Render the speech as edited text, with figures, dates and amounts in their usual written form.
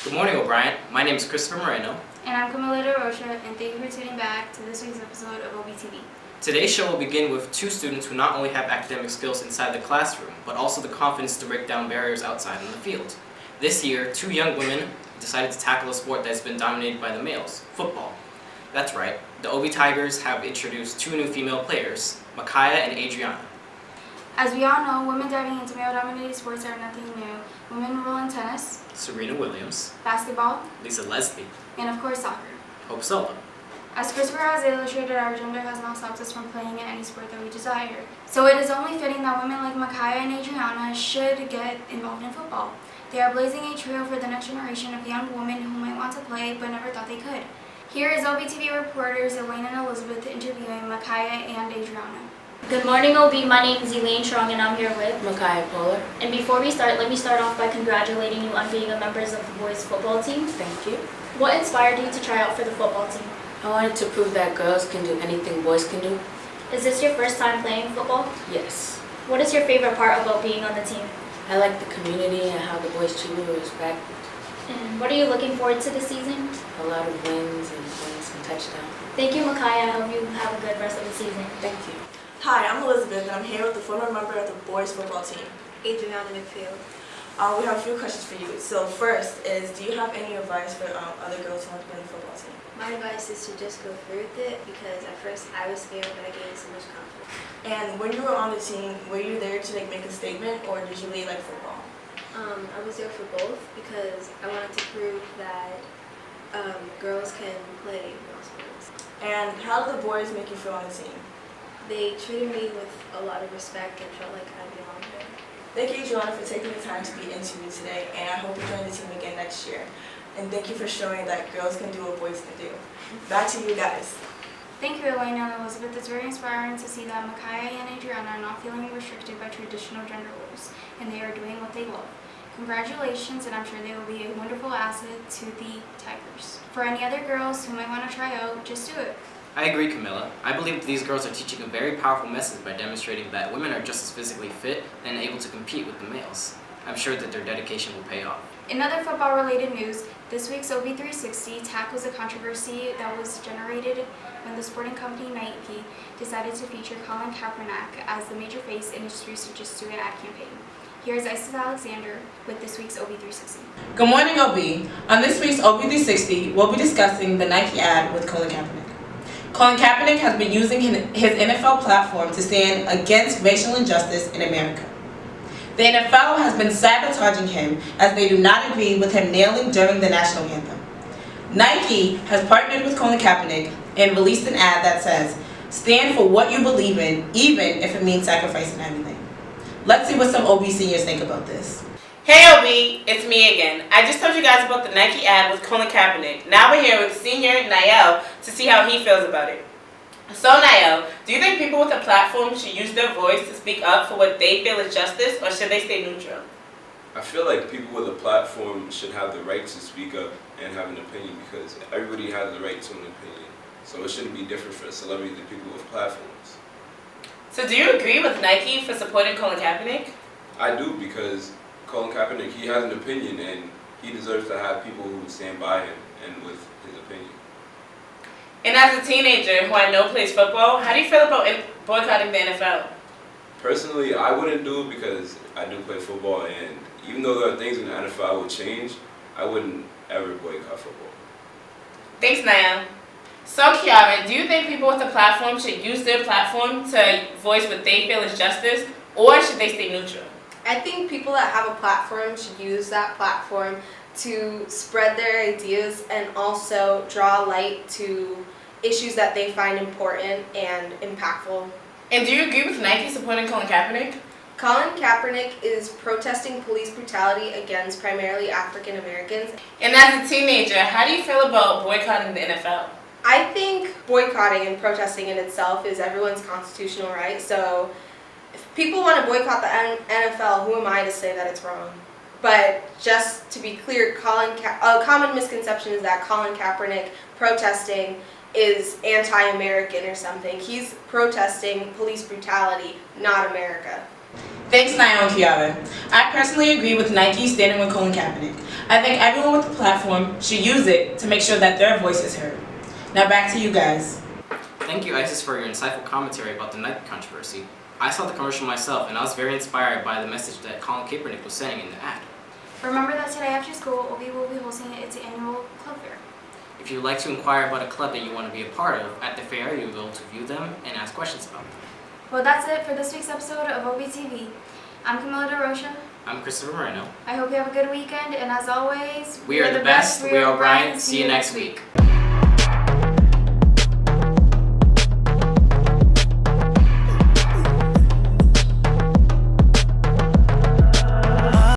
Good morning, O'Brien. My name is Christopher Moreno. And I'm Camila De Rocha, and thank you for tuning back to this week's episode of OBTV. Today's show will begin with two students who not only have academic skills inside the classroom, but also the confidence to break down barriers outside in the field. This year, two young women decided to tackle a sport that's been dominated by the males, football. That's right, the OB Tigers have introduced two new female players, Micaiah and Adriana. As we all know, women diving into male-dominated sports are nothing new. Women rule in tennis, Serena Williams, basketball, Lisa Leslie, and of course soccer. Hope Solo. As Christopher has illustrated, our gender has not stopped us from playing in any sport that we desire. So it is only fitting that women like Micaiah and Adriana should get involved in football. They are blazing a trail for the next generation of young women who might want to play but never thought they could. Here is OBTV reporters Elaine and Elizabeth interviewing Micaiah and Adriana. Good morning, OB. My name is Elaine Strong and I'm here with Micaiah Polar. And before we start, let me start off by congratulating you on being a member of the boys football team. Thank you. What inspired you to try out for the football team? I wanted to prove that girls can do anything boys can do. Is this your first time playing football? Yes. What is your favorite part about being on the team? I like the community and how the boys treat me with respect. And what are you looking forward to this season? A lot of wins and points and touchdowns. Thank you, Micaiah. I hope you have a good rest of the season. Thank you. Hi, I'm Elizabeth, and I'm here with the former member of the boys football team, Adriana McPhail. We have a few questions for you. So first is, do you have any advice for other girls who want to be on the football team? My advice is to just go through with it because at first I was scared, but I gained so much confidence. And when you were on the team, were you there to make a statement, or did you really like football? I was there for both because I wanted to prove that girls can play male sports. And how did the boys make you feel on the team? They treated me with a lot of respect and felt like I belonged there. Thank you, Adriana, for taking the time to be interviewed today, and I hope you join the team again next year. And thank you for showing that girls can do what boys can do. Back to you guys. Thank you, Elaine and Elizabeth. It's very inspiring to see that Micaiah and Adriana are not feeling restricted by traditional gender roles, and they are doing what they love. Congratulations, and I'm sure they will be a wonderful asset to the Tigers. For any other girls who might want to try out, just do it. I agree, Camilla. I believe that these girls are teaching a very powerful message by demonstrating that women are just as physically fit and able to compete with the males. I'm sure that their dedication will pay off. In other football-related news, this week's OB360 tackles a controversy that was generated when the sporting company Nike decided to feature Colin Kaepernick as the major face in its 360 ad campaign. Here's Isis Alexander with this week's OB360. Good morning, OB. On this week's OB360, we'll be discussing the Nike ad with Colin Kaepernick. Colin Kaepernick has been using his NFL platform to stand against racial injustice in America. The NFL has been sabotaging him as they do not agree with him kneeling during the national anthem. Nike has partnered with Colin Kaepernick and released an ad that says, "Stand for what you believe in, even if it means sacrificing everything." Let's see what some OB seniors think about this. Hey OB, it's me again. I just told you guys about the Nike ad with Colin Kaepernick. Now we're here with senior Niall to see how he feels about it. So Niall, do you think people with a platform should use their voice to speak up for what they feel is justice, or should they stay neutral? I feel like people with a platform should have the right to speak up and have an opinion because everybody has the right to an opinion. So it shouldn't be different for celebrities and people with platforms. So do you agree with Nike for supporting Colin Kaepernick? I do because Colin Kaepernick, he has an opinion and he deserves to have people who stand by him and with his opinion. And as a teenager who I know plays football, how do you feel about boycotting the NFL? Personally, I wouldn't do it because I do play football, and even though there are things in the NFL I would change, I wouldn't ever boycott football. Thanks, Niall. So Kiara, do you think people with a platform should use their platform to voice what they feel is justice, or should they stay neutral? I think people that have a platform should use that platform to spread their ideas and also draw light to issues that they find important and impactful. And do you agree with Nike supporting Colin Kaepernick? Colin Kaepernick is protesting police brutality against primarily African Americans. And as a teenager, how do you feel about boycotting the NFL? I think boycotting and protesting in itself is everyone's constitutional right. So if people want to boycott the NFL, who am I to say that it's wrong? But just to be clear, a common misconception is that Colin Kaepernick protesting is anti-American or something. He's protesting police brutality, not America. Thanks, Niall and Kiara. I personally agree with Nike standing with Colin Kaepernick. I think everyone with the platform should use it to make sure that their voice is heard. Now back to you guys. Thank you, Isis, for your insightful commentary about the Nike controversy. I saw the commercial myself, and I was very inspired by the message that Colin Kaepernick was sending in the ad. Remember that today after school, OB will be hosting its annual club fair. If you would like to inquire about a club that you want to be a part of, at the fair you will be able to view them and ask questions about them. Well, that's it for this week's episode of OBTV. I'm Camila DeRocha. I'm Christopher Moreno. I hope you have a good weekend, and as always, We are the best. We are O'Brien. See you next week.